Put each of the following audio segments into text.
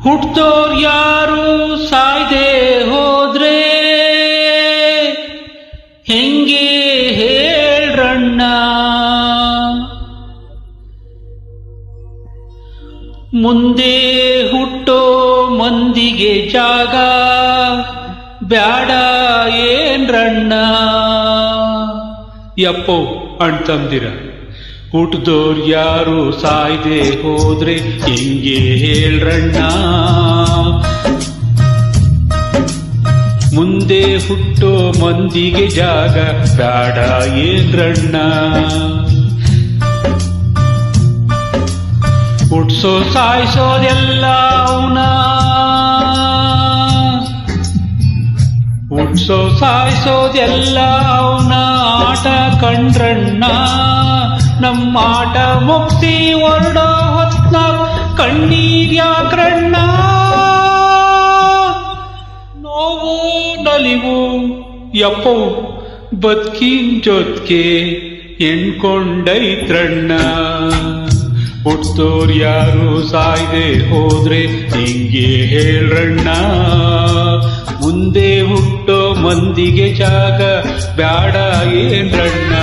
ಹುಟ್ಟೋರ್ ಯಾರು ಸಾಯ್ದೆ ಹೋದ್ರೆ ಹೆಂಗೆ ಹೇಳ್ರಣ್ಣ. ಮುಂದೆ ಹುಟ್ಟೋ ಮಂದಿಗೆ ಜಾಗ ಬ್ಯಾಡ ಏನ್ರಣ್ಣ. ಯಪ್ಪೋ ಅಣ್ತಂದಿರ, ಹುಟ್ಟದೋರ್ ಯಾರು ಸಾಯ್ದೆ ಹೋದ್ರೆ ಹೆಂಗೆ ಹೇಳ್ರಣ್ಣ. ಮುಂದೆ ಹುಟ್ಟೋ ಮಂದಿಗೆ ಜಾಗ ಬ್ಯಾಡ ಏನ್ರಣ್ಣ. ಹುಟ್ಸೋ ಸಾಯಿಸೋದೆಲ್ಲ ಅವನ, ಹುಟ್ಸೋ ಸಾಯಿಸೋದೆಲ್ಲ ಅವನ ಆಟ ಕಂಡ್ರಣ್ಣ. ನಮ್ಮ ಆಟ ಮುಕ್ತಿ ಹೊರಡೋ ಹೊತ್ನ ಕಣ್ಣೀರ್ಯಾಕ್ರಣ್ಣ. ನೋವು ನಲಿವು ಯಪ್ಪೋ ಬದುಕಿನ ಜೊತ್ಗೆ ಎಣ್ಕೊಂಡೈತ್ರಣ್ಣ. ಹುಟ್ಟೋರ್ ಯಾರು ಸಾಯ್ದೆ ಹೋದ್ರೆ ಹೆಂಗೆ ಹೇಳ್ರಣ್ಣ. ಮುಂದೆ ಹುಟ್ಟೋ ಮಂದಿಗೆ ಜಾಗ ಬ್ಯಾಡ ಏನ್ರಣ್ಣ.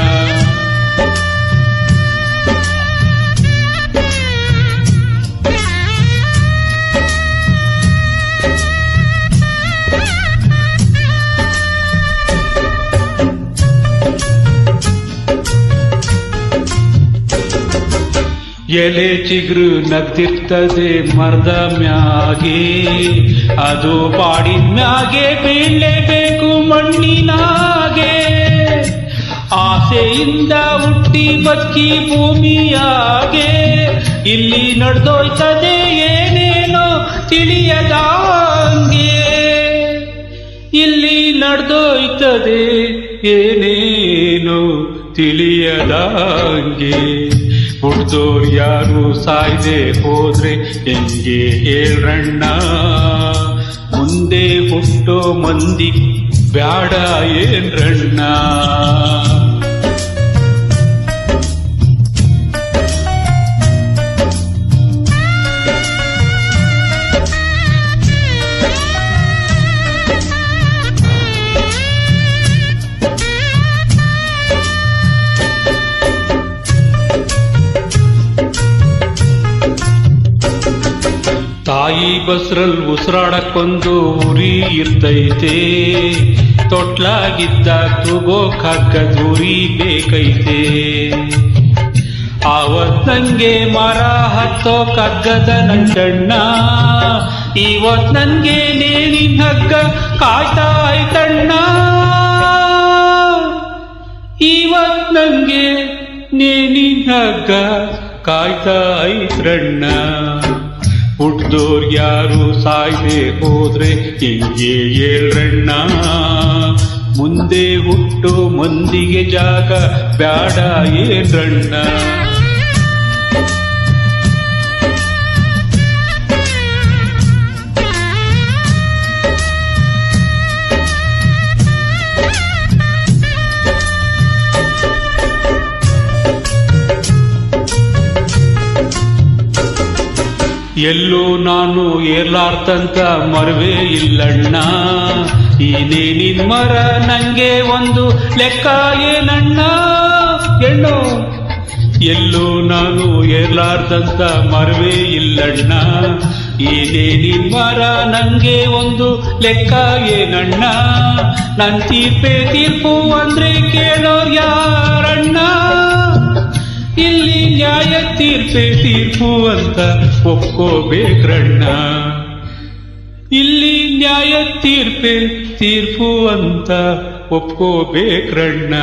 ಎಲೆ ಚಿಗುರು ನಗ್ದಿರ್ತದೆ ಮರದ ಮ್ಯಾಗೆ, ಅದು ಬಾಡಿನ ಮ್ಯಾಗೆ ಬೀಳಲೇಬೇಕು ಮಣ್ಣಿನಾಗೆ. ಆಸೆಯಿಂದ ಹುಟ್ಟಿ ಬದುಕಿ ಭೂಮಿಯಾಗೆ, ಇಲ್ಲಿ ನಡೆದೋಯ್ತದೆ ಏನೇನೋ ತಿಳಿಯದಂಗೆ. ಇಲ್ಲಿ ನಡೆದೋಯ್ತದೆ ಏನೇನೋ ತಿಳಿಯದಂಗೆ. ಹುಟ್ಟೋರ್ ಯಾರು ಸಾಯ್ದೆ ಹೋದ್ರೆ ಹೆಂಗೆ ಹೇಳ್ರಣ್ಣ. ಮುಂದೆ ಹುಟ್ಟೋ ಮಂದಿ ಬ್ಯಾಡ ಏನ್ರಣ್ಣ. ತಾಯಿ ಬಸ್ರಲ್ ಉಸಿರಾಡಕ್ಕೊಂದು ಉರಿ ಇರ್ತೈತೆ, ತೊಟ್ಲಾಗಿದ್ದಾಗ ತೂಗೋ ಕಗ್ಗದ ಉರಿ ಬೇಕೈತೆ. ಆವತ್ ನಂಗೆ ಮರ ಹತ್ತೋ ಕಗ್ಗದ ನಂಟಣ್ಣ, ಇವತ್ ನನ್ಗೆ ನೇನಿನ ಹಗ್ಗ ಕಾಯ್ತಾ ಐತಣ್ಣ. ಇವತ್ ನಂಗೆ ನೇನಿನ ಹಗ್ಗ ಕಾಯ್ತಾ ಐತ್ರಣ್ಣ. ಹುಟ್ಟದೋರ್ ಯಾರು ಸಾಯ್ದೆ ಹೋದ್ರೆ ಹೆಂಗೆ ಹೇಳ್ರಣ್ಣ. ಮುಂದೆ ಹುಟ್ಟೋ ಮಂದಿಗೆ ಜಾಗ ಬ್ಯಾಡ ಏನ್ರಣ್ಣ. ಎಲ್ಲೋ ನಾನು ಏರ್ಲಾರ್ತಂತ ಮರವೇ ಇಲ್ಲಣ್ಣ. ಈ ನೇನಿನ್ ಮರ ನಂಗೆ ಒಂದು ಲೆಕ್ಕ ಏನಣ್ಣ. ಹೆಣ್ಣು ಎಲ್ಲೋ ನಾನು ಏರ್ಲಾರ್ದಂತ ಮರವೇ ಇಲ್ಲಣ್ಣ. ಈ ನೇನಿನ್ ಮರ ನಂಗೆ ಒಂದು ಲೆಕ್ಕ ಏನಣ್ಣ. ನನ್ ತೀರ್ಪೆ ತೀರ್ಪು ಅಂದ್ರೆ ಕೇಳೋರ್ ಯಾರಣ್ಣ. ಇಲ್ಲಿ ನ್ಯಾಯ ತೀರ್ಪೆ ತೀರ್ಪು ಅಂತ ಒಪ್ಕೋಬೇಕ್ರಣ್ಣ. ಇಲ್ಲಿ ನ್ಯಾಯ ತೀರ್ಪೆ ತೀರ್ಪು ಅಂತ ಒಪ್ಕೋಬೇಕ್ರಣ್ಣ.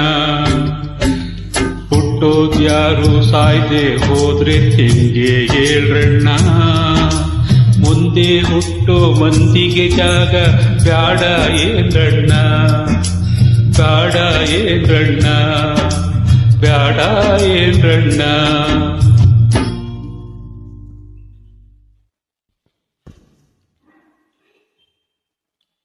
ಹುಟ್ಟೋದ್ ಯಾರು ಸಾಯ್ದೆ ಹೋದ್ರೆ ಹೆಂಗೆ ಹೇಳ್ರಣ್ಣ. ಮುಂದೆ ಹುಟ್ಟೋ ಮಂದಿಗೆ ಜಾಗ ಬ್ಯಾಡ ಏನ್ರಣ್ಣ. ಬ್ಯಾಡ ಏನ್ರಣ್ಣ. ಬ್ಯಾಡ ಏನ್ರಣ್ಣ.